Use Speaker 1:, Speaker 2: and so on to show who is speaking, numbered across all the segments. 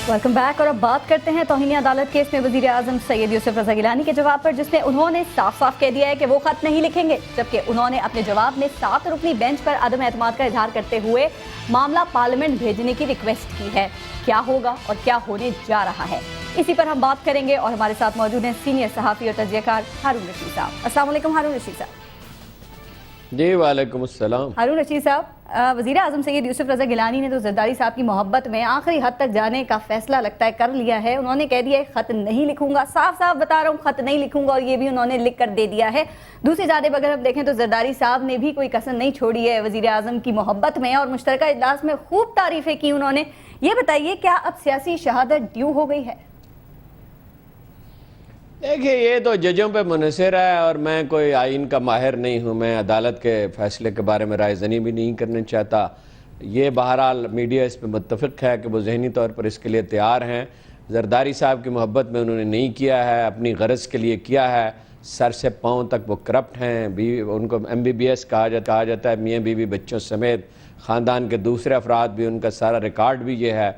Speaker 1: Welcome back. और अब बात करते हैं तौहीन अदालत केस में वजीर आजम सैयद यूसुफ रज़ा गिलानी के जवाब पर, जिसमें उन्होंने साफ साफ कह दिया है कि वो खत नहीं लिखेंगे, जबकि उन्होंने अपने जवाब में 7 रुकनी बेंच पर अदम एतमाद का इजहार करते हुए मामला पार्लियामेंट भेजने की रिक्वेस्ट की है। क्या होगा और क्या होने जा रहा है, इसी पर हम बात करेंगे। और हमारे साथ मौजूद हैं सीनियर सहाफ़ी और तजज़ियाकार हारून रशीद साहब। अस्सलाम वालेकुम हारून रशीद साहब।
Speaker 2: जी वालेकुम अस्सलाम।
Speaker 1: हारून रशीद साहब, वज़ीर आज़म सैयद यूसुफ रज़ा गिलानी ने तो ज़रदारी साहब की मोहब्बत में आखिरी हद तक जाने का फैसला लगता है कर लिया है। उन्होंने कह दिया है खत नहीं लिखूंगा, साफ साफ बता रहा हूँ खत नहीं लिखूंगा, और ये भी उन्होंने लिख कर दे दिया है। दूसरी जानिब अगर हम देखें तो ज़रदारी साहब ने भी कोई कसर नहीं छोड़ी है वज़ीर आज़म की मोहब्बत में, और मुश्तरका इजलास में खूब तारीफ़ें की उन्होंने। ये बताइए क्या अब सियासी शहादत ड्यू हो गई है?
Speaker 2: देखिए, ये तो जजों पे मुनहसर है और मैं कोई आइन का माहिर नहीं हूँ। मैं अदालत के फैसले के बारे में राय ज़नी भी नहीं करना चाहता। ये बहरहाल मीडिया इस पर मुत्तफ़िक़ है कि वो ज़हनी तौर पर इसके लिए तैयार हैं। ज़रदारी साहब की मोहब्बत में उन्होंने नहीं किया है, अपनी गरज के लिए किया है। सर से पाँव तक वो करप्ट हैं। भी उनको MBBS कहा जाता है, मियाँ बीवी बच्चों समेत ख़ानदान के दूसरे अफराद भी, उनका सारा रिकॉर्ड भी ये है।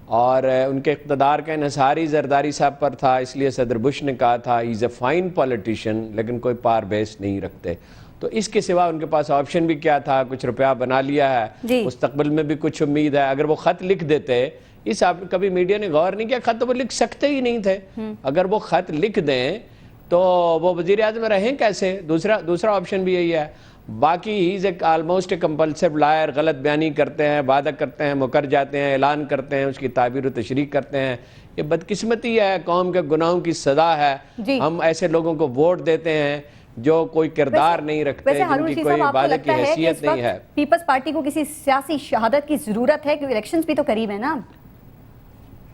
Speaker 2: और उनके इक़्तिदार का इन्हिसार ही ज़रदारी साहब पर था, इसलिए सदर बुश ने कहा था he is a fine politician, लेकिन कोई पार बेस नहीं रखते। तो इसके सिवा उनके पास ऑप्शन भी क्या था? कुछ रुपया बना लिया है, मुस्तक़बिल में भी कुछ उम्मीद है। अगर वो ख़त लिख देते, इस आप कभी मीडिया ने गौर नहीं किया, ख़त तो वो लिख सकते ही नहीं थे। अगर वो ख़त लिख दें तो वो वज़ीर आज़म रहें कैसे? दूसरा ऑप्शन भी यही है। बाकी he is almost compulsive liar, गलत बयानी करते हैं, वादा करते हैं, मुकर जाते हैं, ऐलान करते हैं, उसकी ताबीर व तशरीह करते हैं। ये बदकिस्मती है, कौम के गुनाहों की सज़ा है। हम ऐसे लोगों को वोट देते हैं जो कोई किरदार नहीं रखते, जिनकी कोई वादे की हैसियत नहीं है।
Speaker 1: पीपल्स पार्टी को किसी सियासी शहादत की ज़रूरत है, क्योंकि इलेक्शंस भी तो करीब है ना।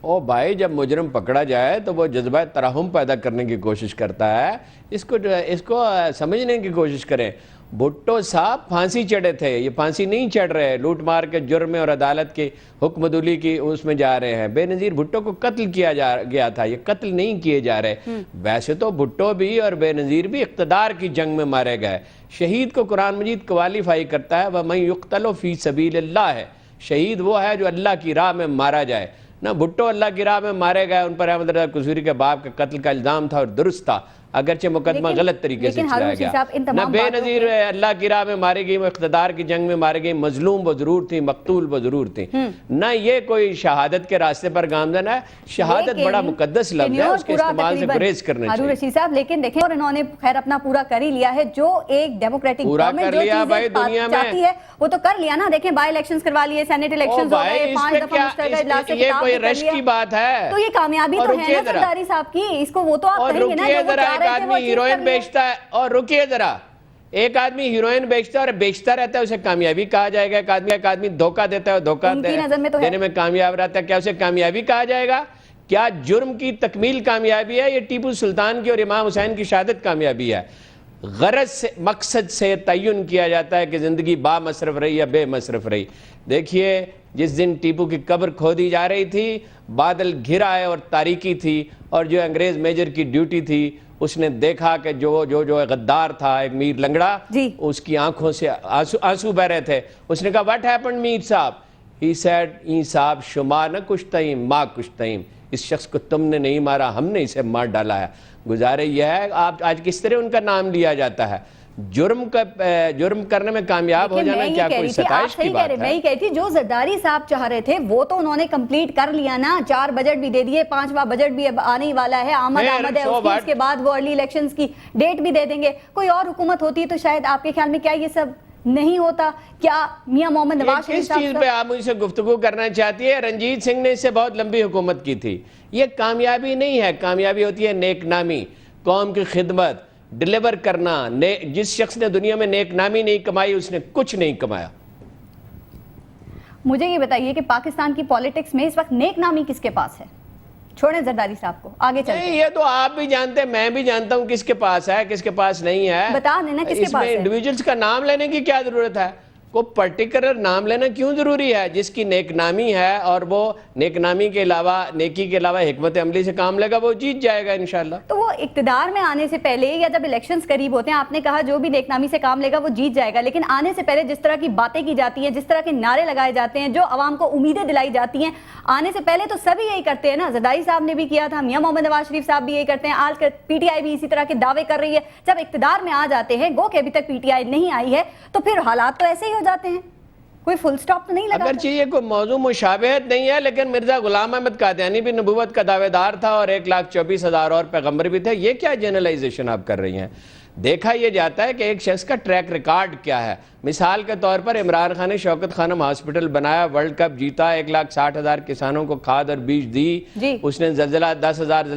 Speaker 2: ओ भाई, जब मुजरम पकड़ा जाए तो वो जज्बा तरहम पैदा करने की कोशिश करता है। इसको समझने की कोशिश करें। भुट्टो साहब फांसी चढ़े थे, ये फांसी नहीं चढ़ रहे, लूट मार के जुर्म में और अदालत की हुक्मदुली की उसमें जा रहे हैं। बेनज़ीर भुट्टो को कत्ल किया गया था, ये कत्ल नहीं किए जा रहे। वैसे तो भुट्टो भी और बेनज़ीर भी इक़्तिदार की जंग में मारे गए। शहीद को कुरान मजीद क्वालिफाई करता है, वह मैं युक़्तलो फ़ी सबीलिल्लाह है। शहीद वो है जो अल्लाह की राह में मारा जाए ना। भुट्टो अल्लाह की राह में मारे गए, उन पर अहमद रज़ा कसूरी के बाप के कत्ल का इल्ज़ाम था और दुरुस्त था, अगरचे मुकदमा गलत तरीके से चलाया गया। ना बेनज़ीर अल्लाह की राह में मारी गई, वो इक़्तिदार की जंग में मारी गई, मजलूम वो जरूर थी, मकतूल वो जरूर थी। ना ये कोई शहादत के रास्ते पर गामजन है। शहादत बड़ा मुकद्दस लफ्ज़ है, उसके इस्तेमाल से गुरेज करना चाहिए।
Speaker 1: रशीद साहब, लेकिन देखें, और इन्होंने खैर अपना पूरा कर ही लिया है। जो एक डेमोक्रेटिक गवर्नमेंट जो चीज़ें चाहती है वो तो कर लिया ना। देखें, बाई इलेक्शंस करवा लिए, सेनेट इलेक्शंस हो गए, 5 दफा मुश्तरका इजलास से खिताब कर लिया।
Speaker 2: की बात है
Speaker 1: तो ये कामयाबी तो है ना ज़रदारी साहब की। इसको वो तो आप कहेंगे ना, जो वो चाह रहे थे वो
Speaker 2: हीरोइन बेचता है। और रुकिए जरा, एक आदमी हीरोइन बेचता है और बेचता रहता है, उसे कामयाबी कहा जाएगा? एक आदमी धोखा देता है और धोखा देने में कामयाब रहता है, क्या उसे कामयाबी कहा जाएगा? क्या जुर्म की तकमील कामयाबी है? ये टीपू सुल्तान की और इमाम हुसैन की शहादत कामयाबी है। गरज से, मकसद से तयन किया जाता है कि ज़िंदगी बामसरफ रही या बेमसरफ रही। देखिए, जिस दिन टीपू की कब्र खोदी जा रही थी, बादल घिर आए और तारीकी थी, और जो अंग्रेज़ मेजर की ड्यूटी थी उसने देखा कि जो गद्दार था, एक मीर लंगड़ा, उसकी आंखों से आंसू बह रहे थे। उसने कहा, व्हाट हैपेंड मीर साहब? ही सेड, ई साहब शुमा न कुछ तईम माँ कुछ तईम। इस शख्स को तुमने नहीं मारा, हमने इसे मार डाला है। गुजारे यह है, आप आज किस तरह उनका नाम लिया जाता है? जुर्म करने में कामयाब हो जाना क्या कोई सताइश की बात है?
Speaker 1: मैं ही कही थी, जो ज़रदारी साहब चाह रहे थे वो तो उन्होंने कंप्लीट कर लिया ना। 4 बजट भी दे दिए, 5वां बजट भी अब आने ही वाला है। आमद है उसके बाद वो अर्ली इलेक्शंस की डेट भी दे देंगे। कोई और हुकूमत होती तो शायद आपके ख्याल में क्या ये सब नहीं होता? क्या मियां मोहम्मद नवाज
Speaker 2: किस चीज पे आप मुझसे गुफ्तगू करना चाहती है? रंजीत सिंह ने इससे बहुत लंबी हुकूमत की थी। ये कामयाबी नहीं है। कामयाबी होती है नेकनामी, कौम की खिदमत, डिलीवर करना। जिस शख्स ने दुनिया में नेकनामी नहीं कमाई उसने कुछ नहीं कमाया।
Speaker 1: मुझे ये बताइए कि पाकिस्तान की पॉलिटिक्स में इस वक्त नेकनामी किसके पास है? छोड़ें ज़रदारी साहब को, आगे चलते हैं।
Speaker 2: ये तो आप भी जानते हैं, मैं भी जानता हूं किसके पास है, किसके पास नहीं है।
Speaker 1: बता देना किसके पास है।
Speaker 2: इंडिविजुअल्स का नाम लेने की क्या जरूरत है? کو پرٹیکولر نام لینا کیوں ضروری ہے؟ جس کی نیک نامی ہے اور وہ نیک نامی کے علاوہ نیکی کے علاوہ حکمت عملی سے کام لے گا وہ جیت جائے گا انشاءاللہ۔
Speaker 1: تو وہ اقتدار میں آنے سے پہلے یا جب الیکشنز قریب ہوتے ہیں آپ نے کہا جو بھی نیک نامی سے کام لے گا وہ جیت جائے گا، لیکن آنے سے پہلے جس طرح کی باتیں کی جاتی ہیں، جس طرح کے نعرے لگائے جاتے ہیں، جو عوام کو امیدیں دلائی جاتی ہیں، آنے سے پہلے تو سبھی یہی کرتے ہیں نا۔ زرداری صاحب نے بھی کیا تھا، میاں محمد نواز شریف صاحب بھی یہی کرتے ہیں، آج پی ٹی آئی بھی اسی طرح کے دعوے کر رہی ہے۔ جب اقتدار میں آ جاتے ہیں، گو کہ ابھی تک پی ٹی آئی نہیں آئی ہے، تو پھر حالات تو ایسے ہی ہو جاتے ہیں، کوئی فل سٹاپ تو نہیں لگا۔
Speaker 2: اگرچہ یہ کوئی موضوع مشابہت نہیں ہے، لیکن مرزا غلام احمد قادیانی بھی نبوت کا دعوے دار تھا اور 1,24,000 اور پیغمبر بھی تھے۔ یہ کیا جنرلائزیشن آپ کر رہی ہیں؟ دیکھا یہ جاتا ہے کہ ایک شخص کا ٹریک ریکارڈ کیا ہے۔ مثال کے طور پر عمران خان نے شوکت خانم ہاسپٹل بنایا، ورلڈ کپ جیتا، 1,60,000 کسانوں کو کھاد اور بیج دی، اس نے زلزلہ 10,000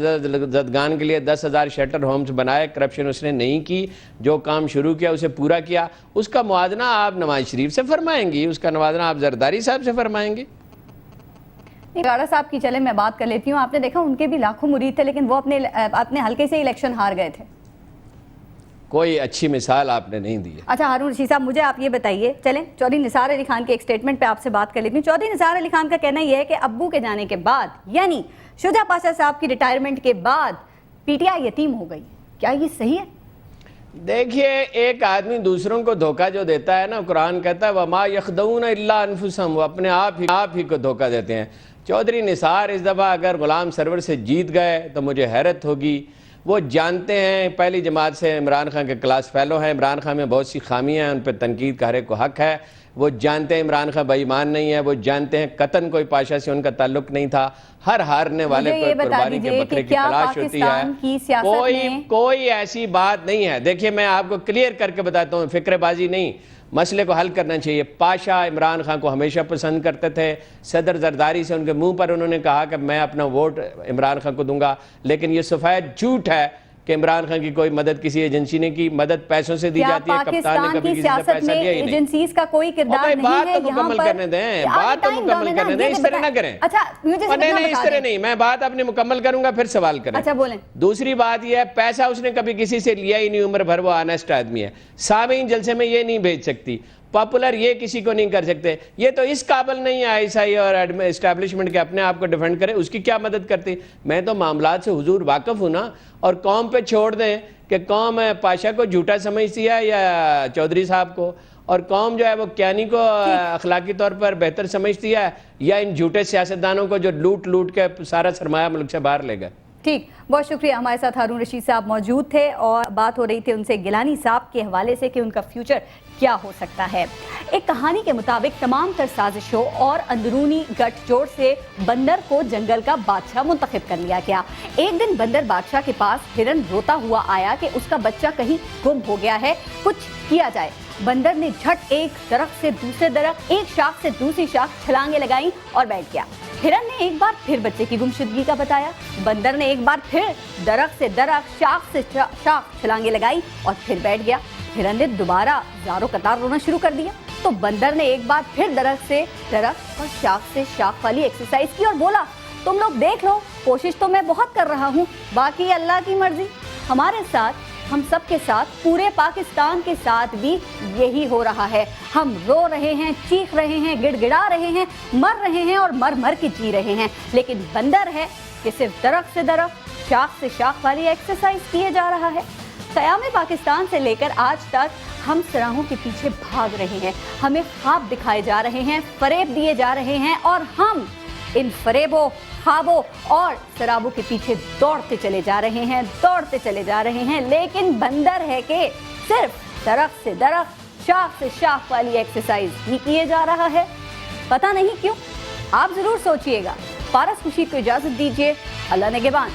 Speaker 2: زدگان کے لیے 10,000 شیلٹر ہومز بنائے، کرپشن اس نے نہیں کی، جو کام شروع کیا اسے پورا کیا۔ اس کا موازنہ آپ نواز شریف سے فرمائیں گی، اس کا موازنہ آپ زرداری صاحب سے فرمائیں گی؟
Speaker 1: گاڑا صاحب کی چلے میں بات کر لیتی ہوں، آپ نے دیکھا ان کے بھی لاکھوں مرید تھے لیکن وہ اپنے حلقے سے الیکشن ہار گئے تھے۔
Speaker 2: کوئی اچھی مثال آپ نے نہیں دی ہے۔
Speaker 1: اچھا ہارون رشید صاحب مجھے آپ یہ بتائیے، چلیں چودھری نثار علی خان کے ایک سٹیٹمنٹ پہ آپ سے بات کر لیتی ہوں۔ چودھری نثار علی خان کا کہنا یہ ہے کہ ابو کے جانے کے بعد یعنی شجاع پاشا صاحب کی ریٹائرمنٹ کے بعد پی ٹی آئی یتیم ہو گئی، کیا یہ صحیح ہے؟
Speaker 2: دیکھیے ایک آدمی دوسروں کو دھوکہ جو دیتا ہے نا، قرآن کہتا ہے وَمَا يَخْدَعُونَ إِلَّا أَنفُسَهُمْ، وہ اپنے آپ ہی کو دھوکہ دیتے ہیں۔ چودھری نثار اس دفعہ اگر غلام سرور سے جیت گئے تو مجھے حیرت ہوگی۔ وہ جانتے ہیں، پہلی جماعت سے عمران خان کے کلاس فیلو ہیں، عمران خان میں بہت سی خامیاں ہیں، ان پہ تنقید کا ہر ایک کو حق ہے۔ وہ جانتے ہیں عمران خان بے ایمان نہیں ہے، وہ جانتے ہیں قطعاً کوئی پاشا سے ان کا تعلق نہیں تھا۔ ہر ہارنے والے کو قربانی کے بکرے کی تلاش ہوتی ہے، کوئی ایسی بات نہیں ہے۔ دیکھیے میں آپ کو کلیئر کر کے بتاتا ہوں، فکر بازی نہیں، مسئلے کو حل کرنا چاہیے۔ پاشا عمران خان کو ہمیشہ پسند کرتے تھے، صدر زرداری سے ان کے منہ پر انہوں نے کہا کہ میں اپنا ووٹ عمران خان کو دوں گا، لیکن یہ سفید جھوٹ ہے کہ عمران خان کی کوئی مدد کسی ایجنسی نے کی، مدد پیسوں سے دی جاتی ہے، کپتان نے کبھی کسی سے پیسہ لیا ہی نہیں۔
Speaker 1: ایجنسیز کا کوئی کردار نہیں ہے
Speaker 2: بات تو مکمل کرنے دیں، بات تو مکمل کرنے دیں، اس طرح نہ کریں۔ نہیں اس طرح نہیں، میں بات اپنی مکمل کروں گا پھر سوال کریں۔
Speaker 1: اچھا بولیں۔
Speaker 2: دوسری بات یہ ہے پیسہ اس نے کبھی کسی سے لیا ہی نہیں، عمر بھر وہ آنیسٹ آدمی ہے۔ سامعین جلسے میں یہ نہیں بھیج سکتی، پاپولر یہ کسی کو نہیں کر سکتے، یہ تو اس قابل نہیں ہے عیسائی اور اسٹیبلشمنٹ کے اپنے آپ کو ڈیفینڈ کرے، اس کی کیا مدد کرتی؟ میں تو معاملات سے حضور واقف ہوں نا، اور قوم پہ چھوڑ دیں کہ قوم پاشا کو جھوٹا سمجھتی ہے یا چودھری صاحب کو، اور قوم جو ہے وہ کیانی کو اخلاقی طور پر بہتر سمجھتی ہے یا ان جھوٹے سیاستدانوں کو جو لوٹ کے سارا سرمایہ ملک سے باہر لے گئے۔
Speaker 1: ٹھیک، بہت شکریہ۔ ہمارے ساتھ ہارون رشید صاحب موجود تھے اور بات ہو رہی تھی ان سے گیلانی صاحب کے حوالے سے کہ ان کا فیوچر کیا ہو سکتا ہے۔ ایک کہانی کے مطابق تمام تر سازشوں اور اندرونی گٹھ جوڑ سے بندر کو جنگل کا بادشاہ منتخب کر لیا گیا۔ ایک دن بندر بادشاہ کے پاس ہرن روتا ہوا آیا کہ اس کا بچہ کہیں گم ہو گیا ہے، کچھ کیا جائے۔ بندر نے جھٹ ایک درخت سے دوسرے درخت، ایک شاخ سے دوسری شاخ چھلانگیں لگائیں اور بیٹھ گیا۔ ہرن نے ایک بار پھر بچے کی گمشدگی کا بتایا۔ بندر نے ایک بار پھر درخت سے درخت، شاخ سے شاخ چھلانگیں لگائی اور پھر بیٹھ گیا۔ ہرن نے دوبارہ زاروں قطار رونا شروع کر دیا تو بندر نے ایک بار پھر درخت سے درخت اور شاخ سے شاخ والی ایکسرسائز کی اور بولا تم لوگ دیکھ لو، کوشش تو میں بہت کر رہا ہوں، باقی اللہ کی مرضی۔ ہمارے ساتھ، ہم سب کے ساتھ، پورے پاکستان کے ساتھ بھی یہی ہو رہا ہے۔ ہم رو رہے ہیں، چیخ رہے ہیں، گڑ گڑا رہے ہیں، مر رہے ہیں اور مر مر کے جی رہے ہیں، لیکن بندر ہے کہ صرف درخت سے درخت، شاخ سے شاخ والی ایکسرسائز کیے جا رہا ہے۔ قیام پاکستان سے لے کر آج تک ہم سراہوں کے پیچھے بھاگ رہے ہیں، ہمیں خواب دکھائے جا رہے ہیں، فریب دیے جا رہے ہیں اور ہم ان فریبوں، خوابوں اور سرابوں کے پیچھے دوڑتے چلے جا رہے ہیں، لیکن بندر ہے کہ صرف درخت سے درخت، شاخ سے شاخ والی ایکسرسائز ہی کیے جا رہا ہے۔ پتہ نہیں کیوں، آپ ضرور سوچئے گا۔ پارس خورشید کو اجازت دیجیے، اللہ نگہبان۔